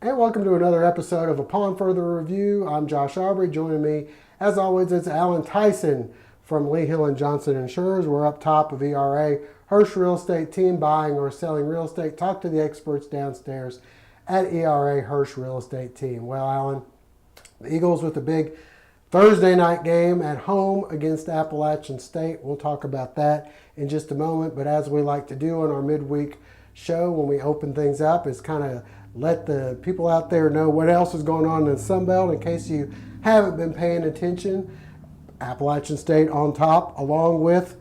And welcome to another episode of Upon Further Review. I'm Josh Aubrey. Joining me, as always, is Alan Tyson from Lee Hill and Johnson Insurers. We're up top of ERA, Hirsch Real Estate Team, buying or selling real estate. Talk to the experts downstairs at ERA Hirsch Real Estate Team. Well, Alan, the Eagles with a big Thursday night game at home against Appalachian State. We'll talk about that in just a moment. But as we like to do on our midweek show when we open things up, is kind of let the people out there know what else is going on in the Sun Belt in case you haven't been paying attention. Appalachian State on top along with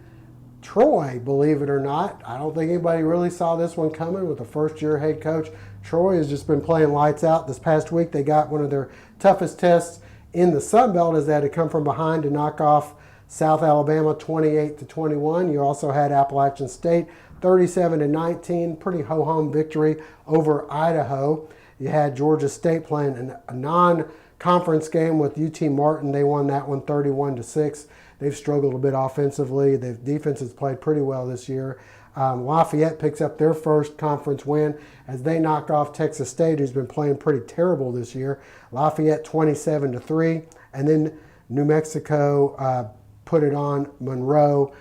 Troy, believe it or not. I don't think anybody really saw this one coming with a first-year head coach. Troy has just been playing lights out. This past week they got one of their toughest tests in the Sun Belt as they had to come from behind to knock off South Alabama 28-21. You also had Appalachian State 37-19, pretty ho-hum victory over Idaho. You had Georgia State playing a non-conference game with UT Martin. They won that one 31-6. They've struggled a bit offensively. Their defense has played pretty well this year. Lafayette picks up their first conference win as they knock off Texas State, who's been playing pretty terrible this year. Lafayette 27-3, and then New Mexico put it on Monroe.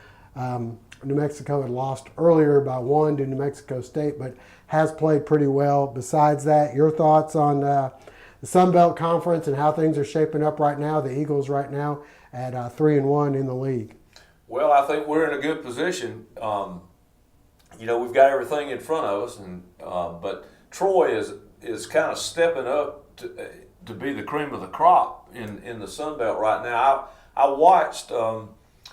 New Mexico had lost earlier by 1 to New Mexico State, but has played pretty well. Besides that, your thoughts on the Sun Belt Conference and how things are shaping up right now? The Eagles right now at 3-1 in the league. Well, I think we're in a good position. We've got everything in front of us, and but Troy is kind of stepping up to be the cream of the crop in the Sun Belt right now. I watched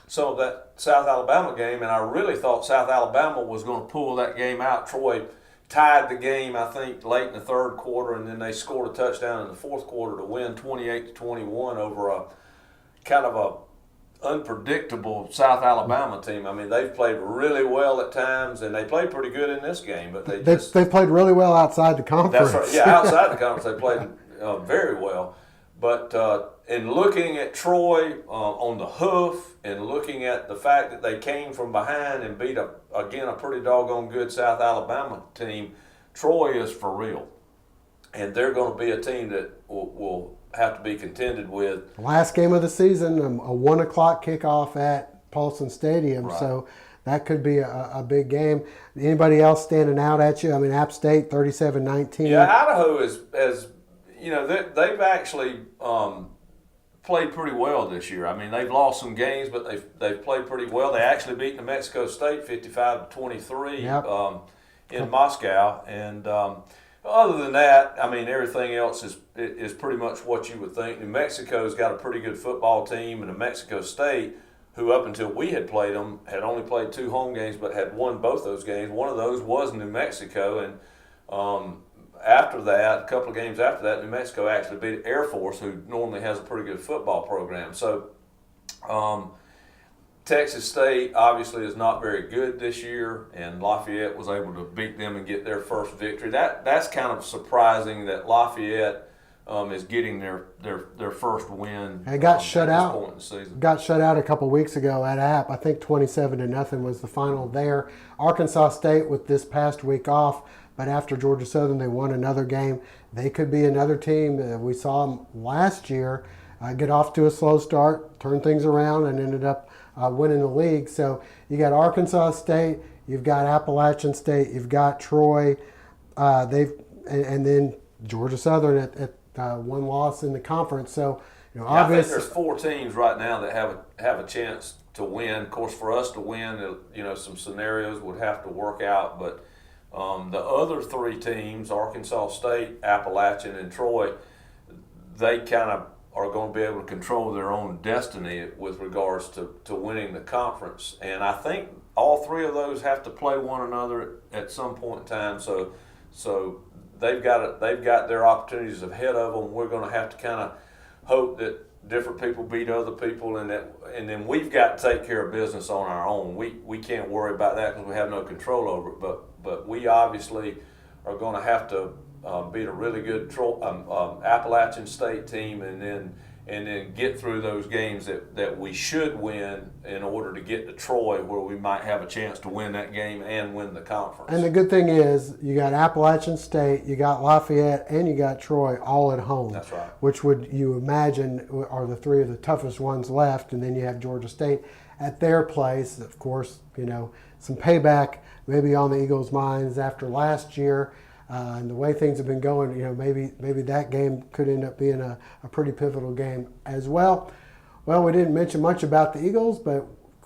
some of that South Alabama game, and I really thought South Alabama was going to pull that game out. Troy tied the game, I think, late in the third quarter, and then they scored a touchdown in the fourth quarter to win 28-21 over a kind of a unpredictable South Alabama team. I mean, they've played really well at times, and they played pretty good in this game. But they've played really well outside the conference. That's right. Yeah, outside the conference, they played very well. But in looking at Troy on the hoof, and looking at the fact that they came from behind and beat a pretty doggone good South Alabama team, Troy is for real, and they're going to be a team that will have to be contended with. Last game of the season, a 1 o'clock kickoff at Paulson Stadium, right. So that could be a big game. Anybody else standing out at you? I mean, App State 37-19. Yeah, Idaho they've actually played pretty well this year. I mean, they've lost some games, but they've played pretty well. They actually beat New Mexico State 55-23 in Moscow, and other than that, I mean, everything else is pretty much what you would think. New Mexico's got a pretty good football team, and New Mexico State, who up until we had played them, had only played 2 home games, but had won both those games. One of those was New Mexico, and after that, a couple of games after that, New Mexico actually beat Air Force, who normally has a pretty good football program. So Texas State obviously is not very good this year, and Lafayette was able to beat them and get their first victory. That's kind of surprising that Lafayette is getting their first win. They got shut out. Point in the season. Got shut out a couple weeks ago at App. I think 27-0 was the final there. Arkansas State with this past week off, but after Georgia Southern, they won another game. They could be another team. We saw them last year get off to a slow start, turn things around, and ended up winning the league. So you got Arkansas State, you've got Appalachian State, you've got Troy, and then Georgia Southern at one loss in the conference. So I think there's 4 teams right now that have a chance to win. Of course, for us to win, some scenarios would have to work out, but the other 3 teams, Arkansas State, Appalachian, and Troy, they kind of are going to be able to control their own destiny with regards to winning the conference. And I think all 3 of those have to play one another at some point in time. So they've got their opportunities ahead of them. We're going to have to kind of hope that different people beat other people, and then we've got to take care of business on our own. We can't worry about that because we have no control over it. But we obviously are going to have to beat a really good Appalachian State team, and and then get through those games that we should win in order to get to Troy, where we might have a chance to win that game and win the conference. And the good thing is you got Appalachian State, you got Lafayette, and you got Troy all at home. That's right. Which would you imagine are the three of the toughest ones left, and then you have Georgia State at their place. Of course, some payback maybe on the Eagles' minds after last year. And the way things have been going, maybe that game could end up being a pretty pivotal game as well. Well, we didn't mention much about the Eagles, but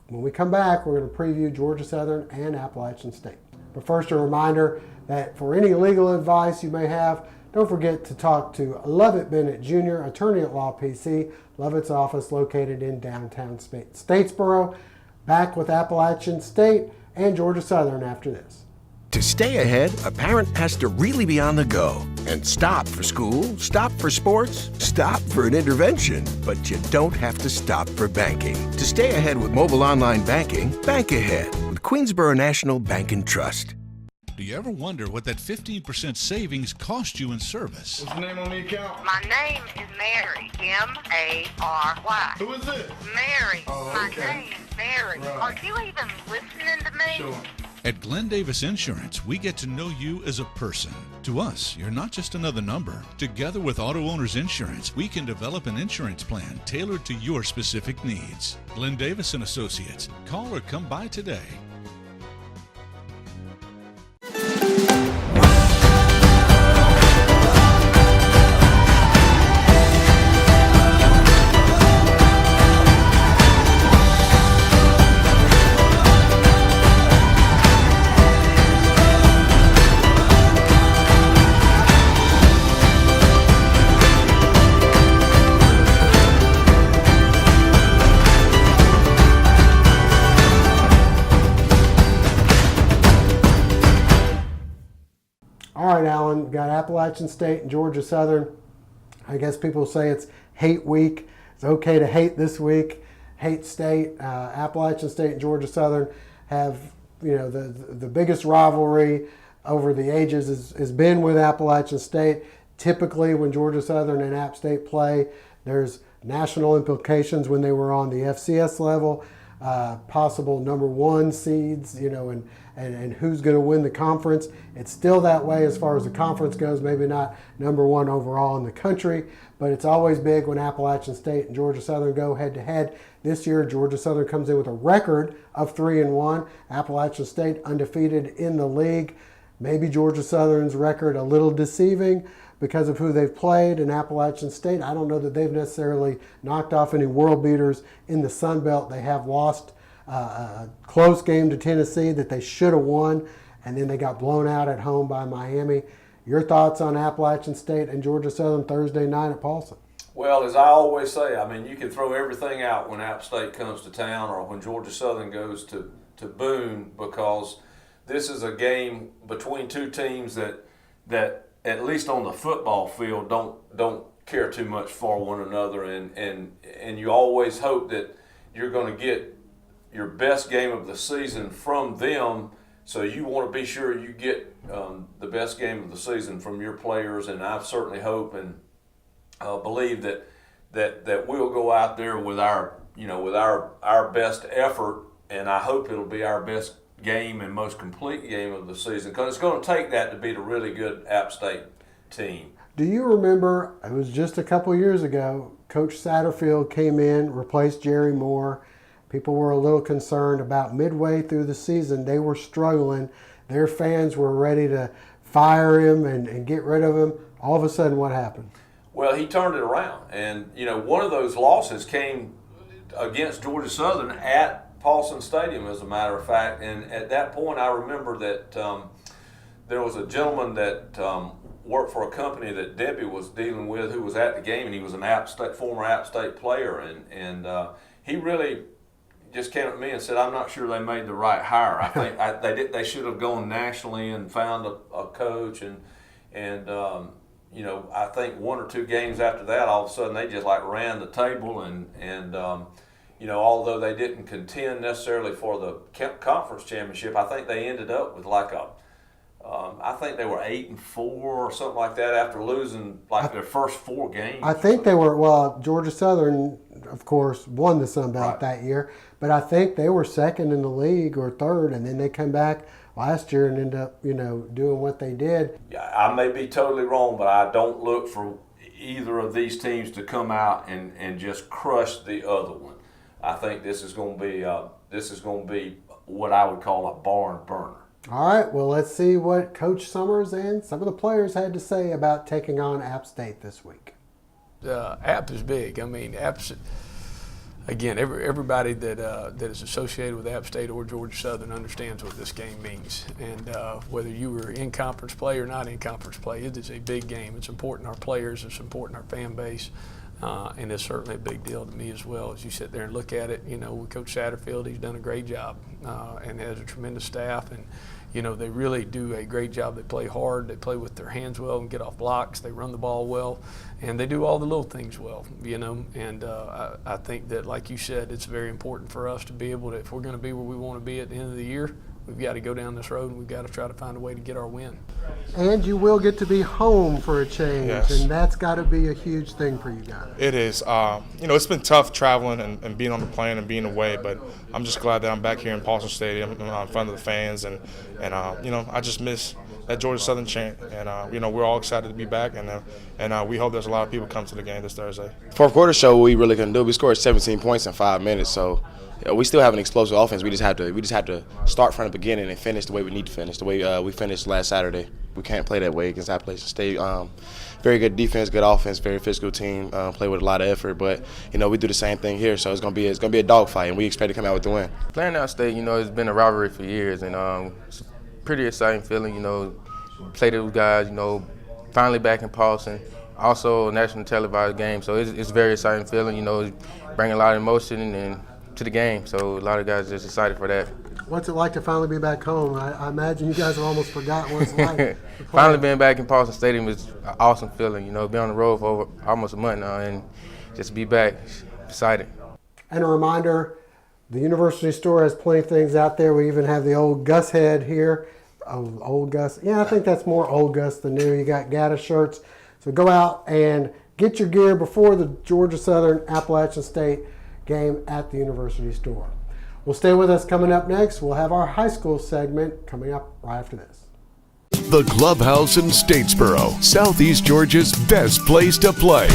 when we come back, we're going to preview Georgia Southern and Appalachian State. But first, a reminder that for any legal advice you may have, don't forget to talk to Lovett Bennett Jr., attorney at Law PC, Lovett's office located in downtown Statesboro. Back with Appalachian State and Georgia Southern after this. To stay ahead, a parent has to really be on the go and stop for school, stop for sports, stop for an intervention. But you don't have to stop for banking. To stay ahead with mobile online banking, bank ahead with Queensboro National Bank and Trust. Do you ever wonder what that 15% savings cost you in service? What's the name on the account? My name is Mary, M-A-R-Y. Who is it? Mary. Oh, My okay. name is Mary. Right. Are you even listening to me? Sure. At Glenn Davis Insurance, we get to know you as a person. To us, you're not just another number. Together with Auto Owners Insurance, we can develop an insurance plan tailored to your specific needs. Glenn Davis and Associates. Call or come by today. All right, Alan, we've got Appalachian State and Georgia Southern. I guess people say it's hate week. It's okay to hate this week. Hate State. Appalachian State and Georgia Southern have, the biggest rivalry over the ages has been with Appalachian State. Typically, when Georgia Southern and App State play, there's national implications when they were on the FCS level, possible number one seeds, and who's going to win the conference. It's still that way as far as the conference goes, maybe not number one overall in the country, but it's always big when Appalachian State and Georgia Southern go head to head. This year, Georgia Southern comes in with a record of 3-1. Appalachian State undefeated in the league. Maybe Georgia Southern's record a little deceiving because of who they've played. In Appalachian State, I don't know that they've necessarily knocked off any world beaters in the Sun Belt. They have lost a close game to Tennessee that they should have won, and then they got blown out at home by Miami. Your thoughts on Appalachian State and Georgia Southern Thursday night at Paulson? Well, as I always say, you can throw everything out when App State comes to town or when Georgia Southern goes to Boone, because this is a game between two teams that at least on the football field don't care too much for one another, and you always hope that you're going to get your best game of the season from them. So you want to be sure you get the best game of the season from your players, and I certainly hope and believe that we'll go out there with our best effort, and I hope it'll be our best game and most complete game of the season, because it's going to take that to beat a really good App State team. Do you remember, it was just a couple years ago, Coach Satterfield came in, replaced Jerry Moore. People were a little concerned about midway through the season. They were struggling. Their fans were ready to fire him and get rid of him. All of a sudden, what happened? Well, he turned it around. And, one of those losses came against Georgia Southern at Paulson Stadium, as a matter of fact. And at that point, I remember that there was a gentleman that worked for a company that Debbie was dealing with who was at the game, and he was an former App State player. And he really just came at me and said, "I'm not sure they made the right hire. I think they should have gone nationally and found a coach." And I think one or two games after that, all of a sudden they just ran the table and although they didn't contend necessarily for the conference championship, I think they ended up with a I think they were 8-4 or something like that after losing their first 4 games. I think they were, well, Georgia Southern, of course, won the Sun Belt that year, but I think they were second in the league or third, and then they come back last year and end up, doing what they did. Yeah, I may be totally wrong, but I don't look for either of these teams to come out and just crush the other one. I think this is going to be what I would call a barn burner. All right, well, let's see what Coach Summers and some of the players had to say about taking on App State this week. App is big. I mean, App's, again, everybody that is associated with App State or Georgia Southern understands what this game means. And whether you were in conference play or not in conference play, it is a big game. It's important to our players. It's important to our fan base. And it's certainly a big deal to me as well. As you sit there and look at it, with Coach Satterfield, he's done a great job and has a tremendous staff. And, they really do a great job. They play hard. They play with their hands well and get off blocks. They run the ball well. And they do all the little things well, And I think that, like you said, it's very important for us to be able to, if we're going to be where we want to be at the end of the year, we've got to go down this road and we've got to try to find a way to get our win. And you will get to be home for a change, yes. And that's got to be a huge thing for you guys. It is. It's been tough traveling and being on the plane and being away, but I'm just glad that I'm back here in Paulson Stadium in front of the fans, and I just miss that Georgia Southern chant, and we're all excited to be back, and we hope there's a lot of people come to the game this Thursday. Fourth quarter show we really couldn't do. We scored 17 points in 5 minutes, so. We still have an explosive offense. We just have to start from the beginning and finish the way we need to finish, the way we finished last Saturday. We can't play that way against Appalachian State. Very good defense, good offense, very physical team. Play with a lot of effort, but we do the same thing here. So it's gonna be a dogfight, and we expect to come out with the win. Playing out state, it's been a rivalry for years, and it's a pretty exciting feeling. Play those guys. Finally back in Paulson. Also a national televised game, so it's a very exciting feeling. Bring a lot of emotion and to the game, so a lot of guys are just excited for that. What's it like to finally be back home? I imagine you guys have almost forgotten what it's like. Finally being back in Paulson Stadium is an awesome feeling. Be on the road for over almost a month now, and just be back, excited. And a reminder, the University store has plenty of things out there. We even have the old Gus head here. Old Gus. Yeah, I think that's more old Gus than new. You got Gaddis shirts. So go out and get your gear before the Georgia Southern Appalachian State game at the University store. Well, stay with us. Coming up next, we'll have our high school segment coming up right after this. The Clubhouse in Statesboro, Southeast Georgia's best place to play.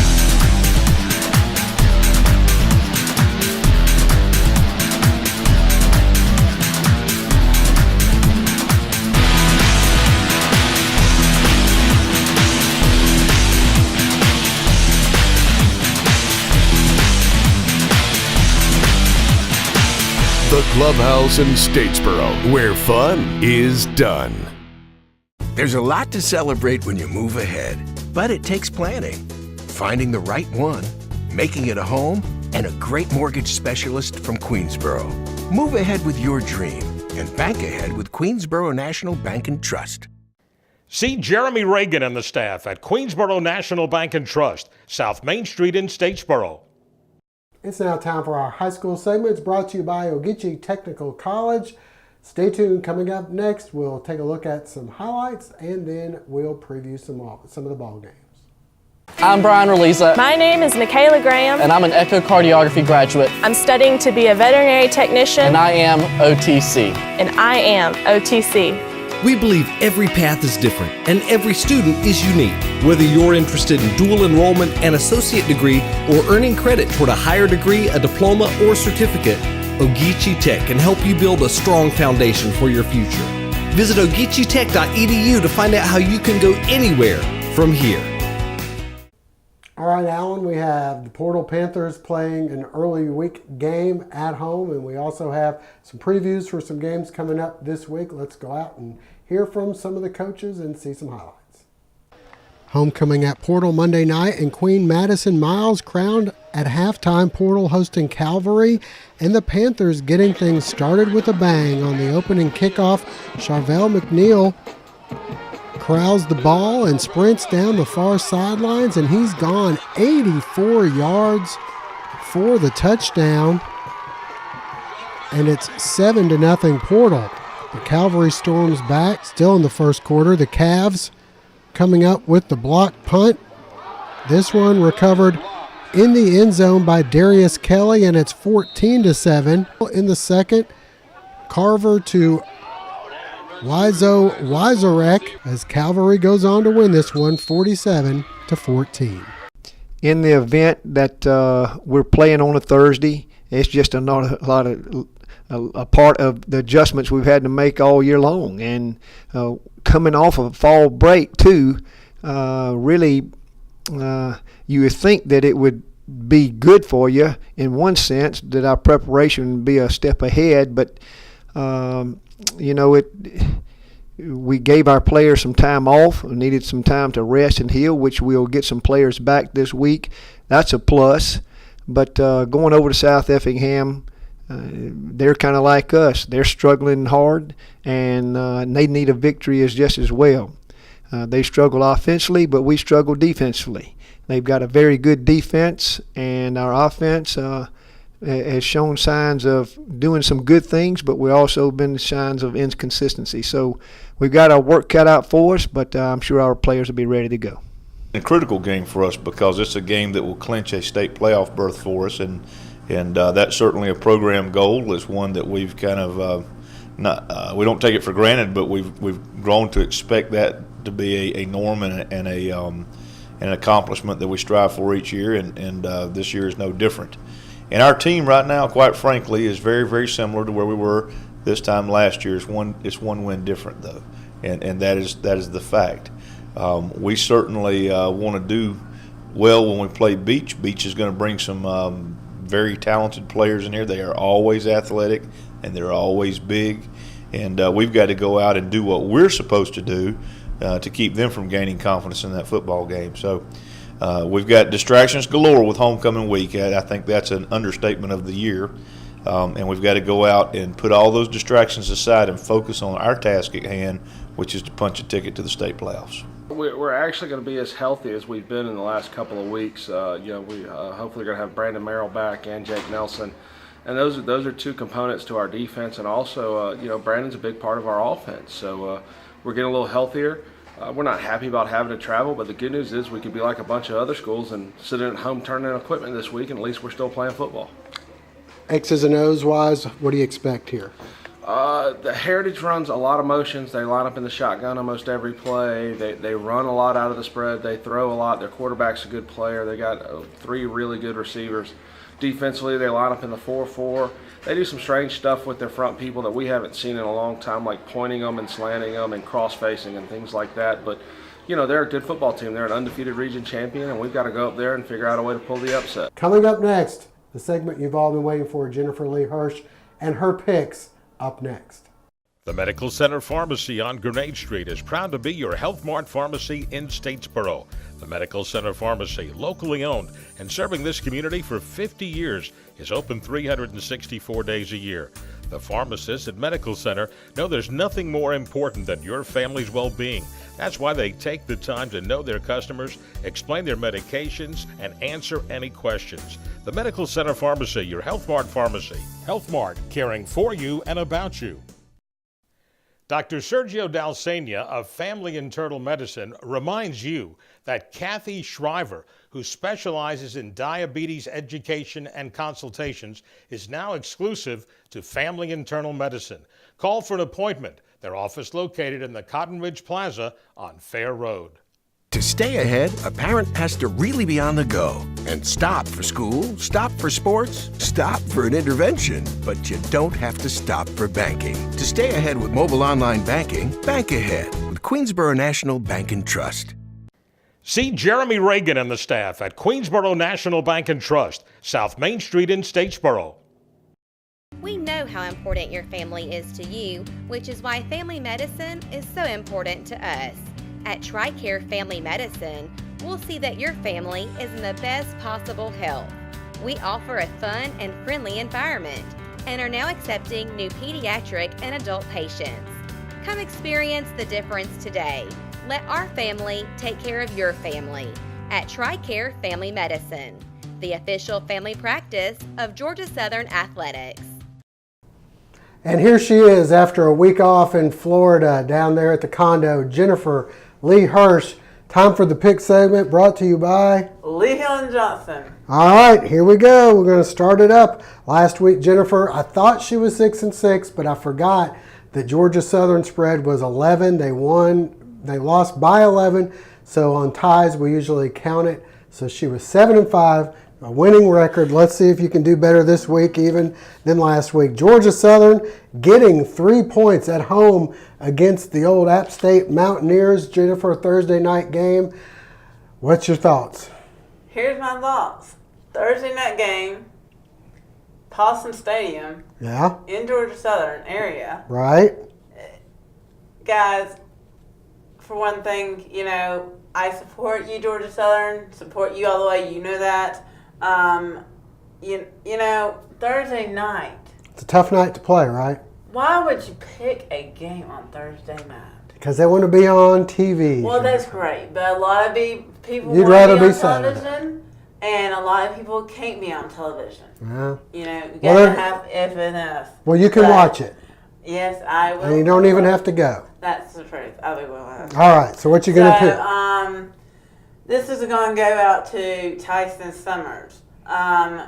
The Clubhouse in Statesboro, where fun is done. There's a lot to celebrate when you move ahead, but it takes planning. Finding the right one, making it a home, and a great mortgage specialist from Queensboro. Move ahead with your dream and bank ahead with Queensboro National Bank and Trust. See Jeremy Reagan and the staff at Queensboro National Bank and Trust, South Main Street in Statesboro. It's now time for our high school segment. It's brought to you by OGEECHEE Technical College. Stay tuned. Coming up next, we'll take a look at some highlights, and then we'll preview some of the ball games. I'm Brian Relisa. My name is Michaela Graham. And I'm an echocardiography graduate. I'm studying to be a veterinary technician. And I am OTC. And I am OTC. We believe every path is different and every student is unique. Whether you're interested in dual enrollment, an associate degree, or earning credit toward a higher degree, a diploma, or certificate, OGEECHEE Tech can help you build a strong foundation for your future. Visit ogeecheetech.edu to find out how you can go anywhere from here. All right, Alan, we have the Portal Panthers playing an early week game at home, and we also have some previews for some games coming up this week. Let's go out and hear from some of the coaches and see some highlights. Homecoming at Portal Monday night, and Queen Madison Miles crowned at halftime. Portal hosting Calvary, and the Panthers getting things started with a bang on the opening kickoff. Charvel McNeil corrals the ball and sprints down the far sidelines, and he's gone 84 yards for the touchdown, and it's 7-0 Portal. The Cavalry storms back, still in the first quarter. The Cavs coming up with the block punt. This one recovered in the end zone by Darius Kelly, and it's 14-7. In the second, Carver to Wizarek as Cavalry goes on to win this one 47-14. In the event that we're playing on a Thursday, it's just a part of the adjustments we've had to make all year long. And coming off of fall break too, really you would think that it would be good for you in one sense, that our preparation would be a step ahead, but we gave our players some time off, needed some time to rest and heal, which we'll get some players back this week. That's a plus. But going over to South Effingham, they're kind of like us. They're struggling hard, and they need a victory just as well. They struggle offensively, but we struggle defensively. They've got a very good defense, and our offense has shown signs of doing some good things, but we've also been signs of inconsistency. So we've got our work cut out for us, but I'm sure our players will be ready to go. A critical game for us because it's a game that will clinch a state playoff berth for us, and that's certainly a program goal. It's one that we've kind of we don't take it for granted, but we've grown to expect that to be a norm and an accomplishment that we strive for each year, and this year is no different. And our team right now, quite frankly, is very, very similar to where we were this time last year. It's one win different though, and that is the fact. We certainly want to do well when we play Beach. Beach is going to bring some very talented players in here. They are always athletic and they're always big, and we've got to go out and do what we're supposed to do to keep them from gaining confidence in that football game. So we've got distractions galore with homecoming week. I think that's an understatement of the year, and we've got to go out and put all those distractions aside and focus on our task at hand, which is to punch a ticket to the state playoffs. We're actually going to be as healthy as we've been in the last couple of weeks. We hopefully going to have Brandon Merrill back and Jake Nelson, and those are two components to our defense, and also Brandon's a big part of our offense. So we're getting a little healthier. We're not happy about having to travel, but the good news is we could be like a bunch of other schools and sit at home turning in equipment this week, and at least we're still playing football. X's and O's wise, what do you expect here? The Heritage runs a lot of motions. They line up in the shotgun almost every play. They run a lot out of the spread. They throw a lot. Their quarterback's a good player. They got 3 really good receivers. Defensively, they line up in the 4-4. They do some strange stuff with their front people that we haven't seen in a long time, like pointing them and slanting them and cross-facing and things like that. But, they're a good football team. They're an undefeated region champion, and we've got to go up there and figure out a way to pull the upset. Coming up next, the segment you've all been waiting for, Jennifer Lee Hirsch and her picks up next. The Medical Center Pharmacy on Grenade Street is proud to be your Health Mart pharmacy in Statesboro. The Medical Center Pharmacy, locally owned and serving this community for 50 years, is open 364 days a year. The pharmacists at Medical Center know there's nothing more important than your family's well-being. That's why they take the time to know their customers, explain their medications, and answer any questions. The Medical Center Pharmacy, your Health Mart pharmacy. Health Mart, caring for you and about you. Dr. Sergio Dalsenia of Family Internal Medicine reminds you that Kathy Shriver, who specializes in diabetes education and consultations, is now exclusive to Family Internal Medicine. Call for an appointment. Their office located in the Cotton Ridge Plaza on Fair Road. To stay ahead, a parent has to really be on the go and stop for school, stop for sports, stop for an intervention, but you don't have to stop for banking. To stay ahead with mobile online banking, bank ahead with Queensboro National Bank and Trust. See Jeremy Reagan and the staff at Queensboro National Bank and Trust, South Main Street in Statesboro. We know how important your family is to you, which is why family medicine is so important to us. At TRICARE Family Medicine, we'll see that your family is in the best possible health. We offer a fun and friendly environment and are now accepting new pediatric and adult patients. Come experience the difference today. Let our family take care of your family at TRICARE Family Medicine, the official family practice of Georgia Southern Athletics. And here she is after a week off in Florida down there at the condo. Jennifer Lee Hirsch. Time for the pick segment brought to you by Lee Hill and Johnson. All right, here we go. We're going to start it up. Last week, Jennifer, I thought she was 6-6, but I forgot that Georgia Southern spread was 11. They lost by 11. So on ties, we usually count it. So she was 7-5. A winning record. Let's see if you can do better this week even than last week. Georgia Southern getting 3 points at home against the old App State Mountaineers. Jennifer, Thursday night game. What's your thoughts? Here's my thoughts. Thursday night game, Paulson Stadium. Yeah. In Georgia Southern area. Right. Guys, for one thing, I support you, Georgia Southern. Support you all the way. You know that. Thursday night. It's a tough night to play, right? Why would you pick a game on Thursday night? Because they want to be on TV. Well, that's great, but a lot of people You'd want rather to be be on Saturday. television, and a lot of people can't be on television. Yeah. You Well, gotta have if and if. Well, you can But, watch it. Yes, I will. And you don't even have to go. That's the truth. I will. All right, so what you going to pick? This is going to go out to Tyson Summers. I've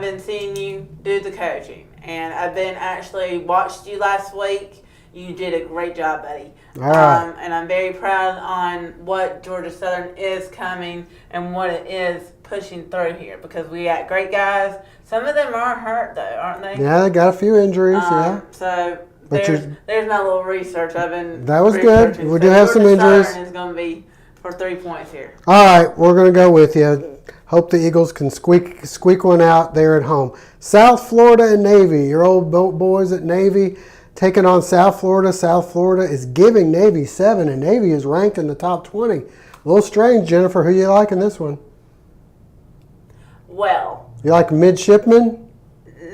been seeing you do the coaching, and I've been actually watched you last week. You did a great job, buddy. All right. And I'm very proud on what Georgia Southern is coming and what it is pushing through here, because we got great guys. Some of them are hurt though, aren't they? Yeah, they got a few injuries, yeah. So But there's my little research. I've been That was good. researching. We So do have some Georgia injuries. Southern is going to be for 3 points here. All right, we're going to go with you. Hope the Eagles can squeak one out there at home. South Florida and Navy, your old boys at Navy taking on South Florida. South Florida is giving Navy 7, and Navy is ranked in the top 20. A little strange, Jennifer. Who you like in this one? Well, You like midshipmen?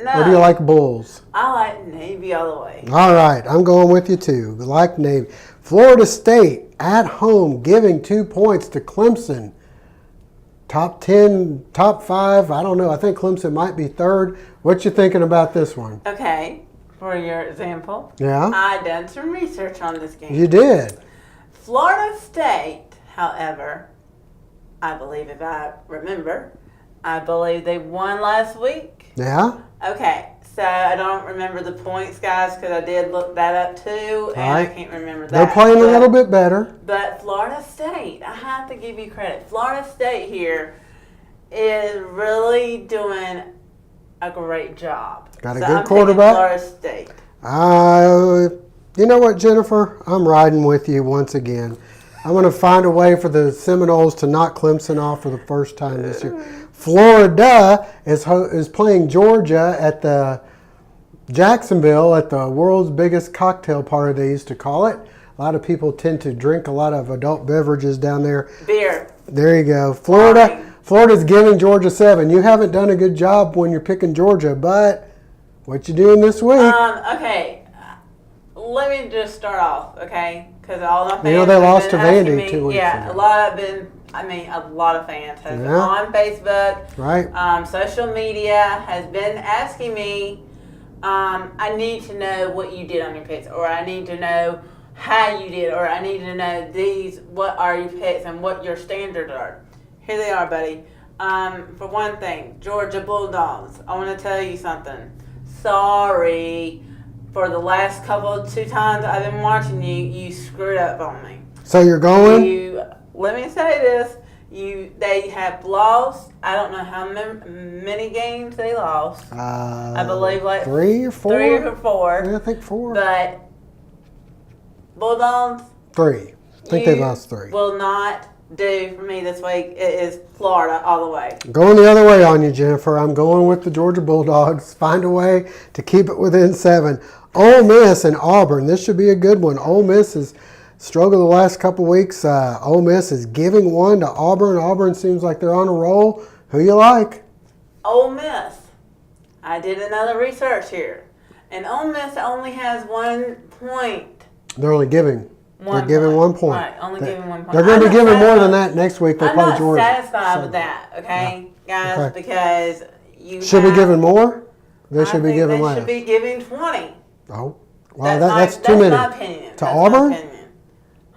no. Or do you like Bulls? I like Navy all the way. All right, I'm going with you too. We like Navy. Florida State at home giving 2 points to Clemson. Top 10, top 5, I don't know. I think Clemson might be third. What you thinking about this one? Okay, for your example, Yeah? I done some research on this game. You did. Florida State, however, I believe if I remember, I believe they won last week. Yeah? Okay, so I don't remember the points, guys, because I did look that up too, and Right. I can't remember that. They're playing a little bit better. But Florida State, I have to give you credit. Florida State here is really doing a great job. Got a So good I'm picking quarterback. Florida State. You know what, Jennifer? I'm riding with you once again. I'm going to find a way for the Seminoles to knock Clemson off for the first time this year. Florida is playing Georgia at the Jacksonville at the world's biggest cocktail party, they used to call it. A lot of people tend to drink a lot of adult beverages down there. Beer. There you go. Florida's giving Georgia 7. You haven't done a good job when you're picking Georgia, but what you doing this week? Okay, let me just start off, okay? Because all the fans You know they have lost been to asking Vandy me- 2 weeks Yeah, ago. a lot of fans have been Yeah. on Facebook. Right. Social media has been asking me, I need to know what you did on your picks, or I need to know how you did, or I need to know what are your picks and what your standards are. Here they are, buddy. For one thing, Georgia Bulldogs. I want to tell you something. Sorry, for the last two times I've been watching you, you screwed up on me. So you're going? Let me say this. They have lost. I don't know how many games they lost. I believe like 3 or 4. 3 or 4. Yeah, I think 4. But Bulldogs. 3. I think they lost 3. Will not do for me this week. It is Florida all the way. Going the other way on you, Jennifer. I'm going with the Georgia Bulldogs. Find a way to keep it within 7. Ole Miss and Auburn. This should be a good one. Ole Miss has struggled the last couple weeks. Ole Miss is giving 1 to Auburn. Auburn seems like they're on a roll. Who you like? Ole Miss. I did another research here. And Ole Miss only has 1 point. They're only giving. They're giving 1 point. Right, only giving 1 point. They're going to be I'm not giving more than satisfied- that next week. They I'm play not Georgia. satisfied with that, okay, guys, Okay. because you Should we give him more? They should be giving less. They should be giving 20. Oh, well, that's too many. That's my opinion. To Auburn? My opinion.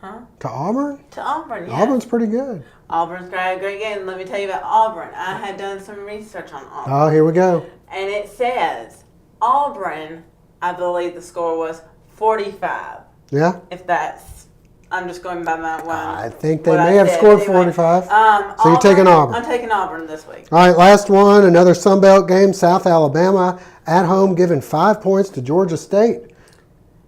Huh? To Auburn? To Auburn, yeah. Auburn's pretty good. Auburn's got a great game. Let me tell you about Auburn. I had done some research on Auburn. Oh, here we go. And it says Auburn, I believe the score was 45. Yeah? If that's, I'm just going by my one. I think they may have scored 45. So Auburn, you're taking Auburn. I'm taking Auburn this week. All right, last one, another Sun Belt game. South Alabama at home giving 5 points to Georgia State.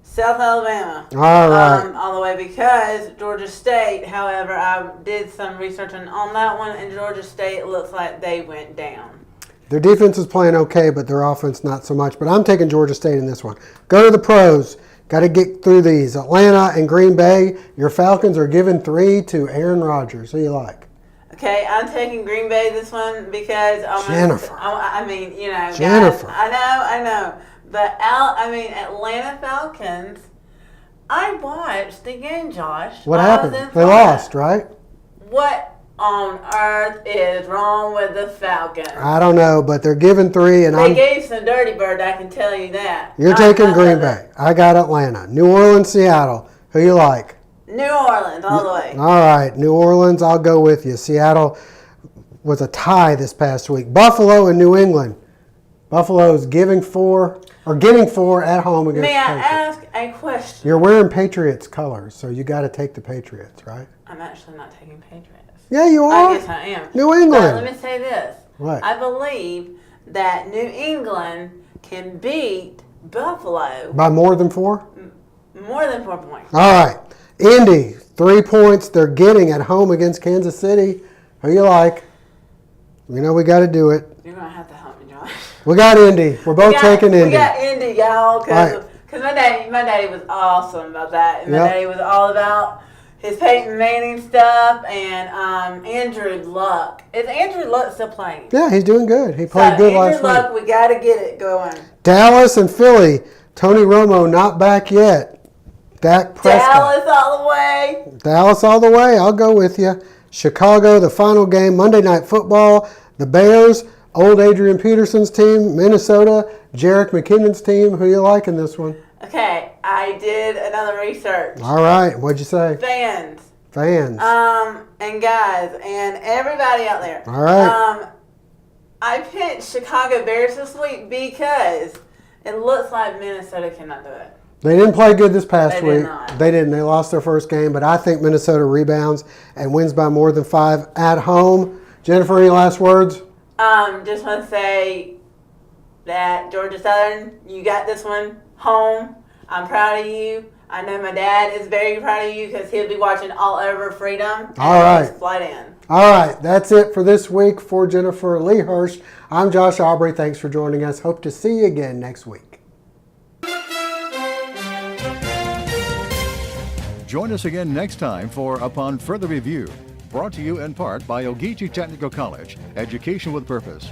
South Alabama. All right. All the way because Georgia State, however, I did some research on that one, and Georgia State looks like they went down. Their defense is playing okay, but their offense not so much. But I'm taking Georgia State in this one. Go to the pros. Got to get through these. Atlanta and Green Bay. Your Falcons are giving 3 to Aaron Rodgers. Who you like? Okay, I'm taking Green Bay this one because Jennifer. I mean, you know, Jennifer. Guys, I know. But Atlanta Falcons. I watched the game, Josh. What happened? They lost, right? What on earth is wrong with the Falcons? I don't know, but they're giving 3, and They gave some dirty bird. I can tell you that. You're taking Green Bay. I got Atlanta. New Orleans, Seattle. Who you like? New Orleans, all the way. All right, New Orleans. I'll go with you. Seattle was a tie this past week. Buffalo and New England. Buffalo's getting 4 at home against May I Patriots. ask a question? You're wearing Patriots colors, so you got to take the Patriots, right? I'm actually not taking Patriots. Yeah, you are. Yes, I am. New England. But let me say this. What? I believe that New England can beat Buffalo By more than 4? more than 4 points. All right. Indy, 3 points they're getting at home against Kansas City. Who you like? We know we got to do it. You're going to have to help me, Josh. We got Indy. We're both taking Indy. We got Indy, y'all, because Right. my daddy was awesome about that. And my Yep. daddy was all about his Peyton Manning stuff and Andrew Luck. Is Andrew Luck still playing? Yeah, he's doing good. He played good last Andrew Luck, week. we got to get it going. Dallas and Philly. Tony Romo not back yet. Dak Prescott. Dallas all the way. Dallas all the way. I'll go with you. Chicago, the final game, Monday Night Football. The Bears, old Adrian Peterson's team. Minnesota, Jerick McKinnon's team. Who you like in this one? Okay, I did another research. All right. What'd you say? Fans. And guys and everybody out there. All right. I picked Chicago Bears this week because it looks like Minnesota cannot do it. They didn't play good this past They week. did not. They didn't. They lost their first game, but I think Minnesota rebounds and wins by more than 5 at home. Jennifer, any last words? Just want to say that Georgia Southern, you got this one home. I'm proud of you. I know my dad is very proud of you because he'll be watching all over Freedom. All right. Flight in. All right. That's it for this week. For Jennifer Lee Hirsch, I'm Josh Aubrey. Thanks for joining us. Hope to see you again next week. Join us again next time for Upon Further Review, brought to you in part by OGEECHEE Technical College, Education with Purpose.